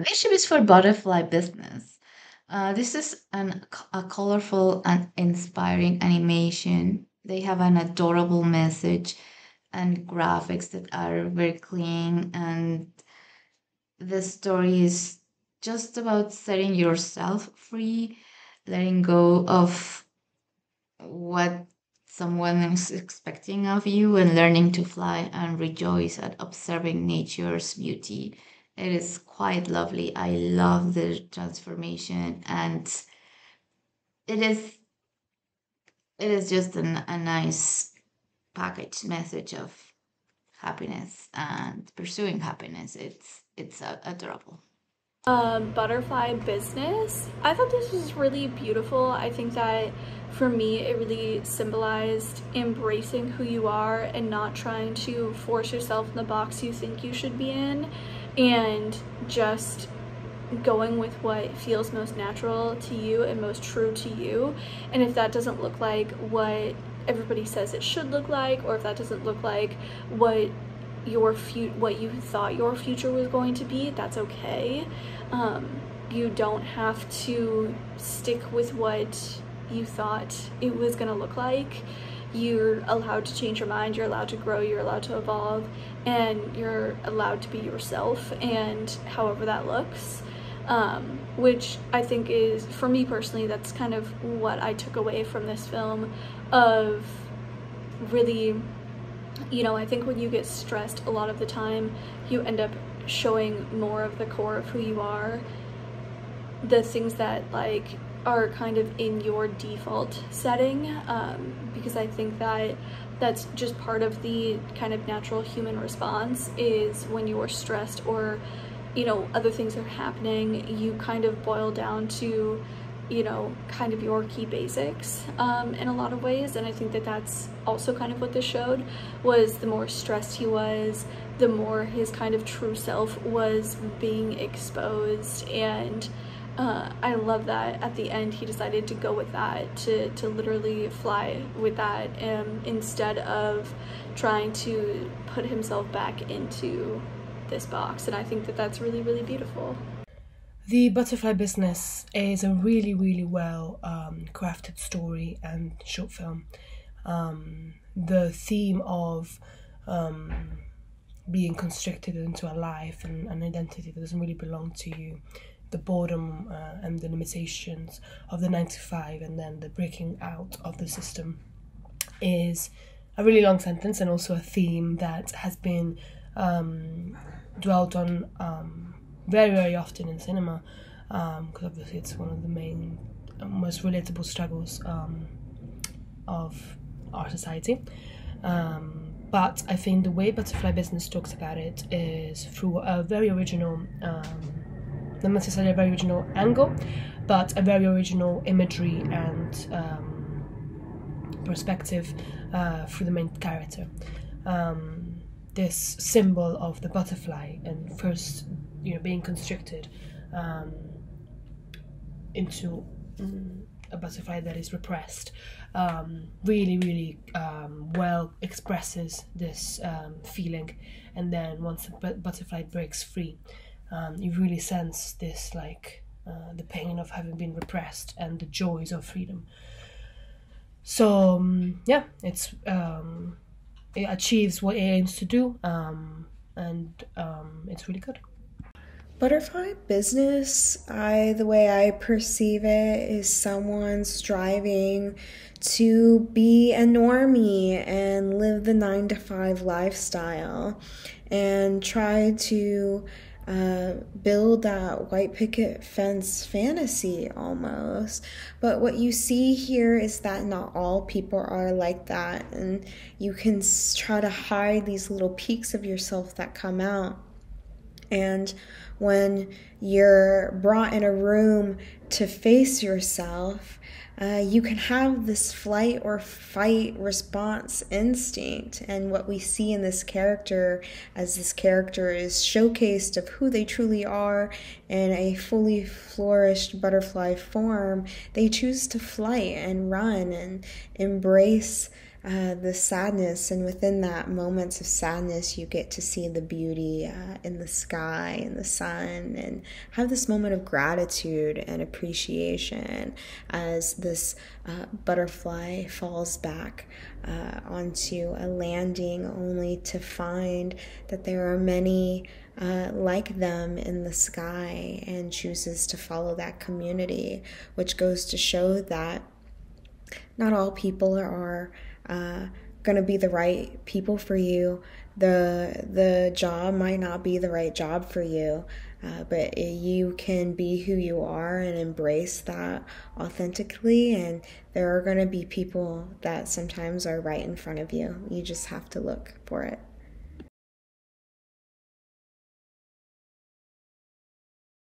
Leadership is for butterfly business. This is a colorful and inspiring animation. They have an adorable message and graphics that are very clean. And the story is just about setting yourself free, letting go of what someone is expecting of you, and learning to fly and rejoice at observing nature's beauty. It is quite lovely. I love the transformation, and it is it is just a nice packaged message of happiness and pursuing happiness. It's adorable. Butterfly business. I thought this was really beautiful. I think that for me, it really symbolized embracing who you are and not trying to force yourself in the box you think you should be in, and just going with what feels most natural to you and most true to you. And if that doesn't look like what everybody says it should look like, or if that doesn't look like what what you thought your future was going to be, that's okay. You don't have to stick with what you thought it was going to look like. You're allowed to change your mind, you're allowed to grow, you're allowed to evolve, and you're allowed to be yourself, and however that looks. Which I think is, for me personally, that's kind of what I took away from this film, of really, you know, I think when you get stressed a lot of the time, you end up showing more of the core of who you are, the things that like are kind of in your default setting, because I think that that's just part of the kind of natural human response, is when you're stressed or, you know, other things are happening, you kind of boil down to, you know, kind of your key basics in a lot of ways. And I think that that's also kind of what this showed, was the more stressed he was, the more his kind of true self was being exposed. And I love that at the end he decided to go with that, to literally fly with that, instead of trying to put himself back into this box. And I think that that's really, really beautiful. The Butterfly Business is a really, really well crafted story and short film. The theme of being constricted into a life and an identity that doesn't really belong to you, the boredom and the limitations of the 9 to 5, and then the breaking out of the system, is a really long sentence, and also a theme that has been dwelt on very, very often in cinema, because obviously it's one of the main, most relatable struggles of our society. But I think the way Butterfly Business talks about it is through a very original, not necessarily a very original angle, but a very original imagery and perspective through the main character. This symbol of the butterfly, and first, you know, being constricted into a butterfly that is repressed, really, really well expresses this feeling. And then once the butterfly breaks free, you really sense this, like, the pain of having been repressed and the joys of freedom. So yeah, it achieves what it aims to do, and it's really good. Butterfly business, the way I perceive it, is someone striving to be a normie and live the 9 to 5 lifestyle and try to build that white picket fence fantasy almost. But what you see here is that not all people are like that, and you can try to hide these little peaks of yourself that come out. And when you're brought in a room to face yourself, you can have this flight or fight response instinct. And what we see in this character, as this character is showcased of who they truly are in a fully flourished butterfly form, they choose to flight and run and embrace the sadness, and within that moments of sadness, you get to see the beauty in the sky and the sun, and have this moment of gratitude and appreciation as this butterfly falls back onto a landing, only to find that there are many like them in the sky, and chooses to follow that community, which goes to show that not all people are going to be the right people for you. The job might not be the right job for you, but you can be who you are and embrace that authentically. And there are going to be people that sometimes are right in front of you. You just have to look for it.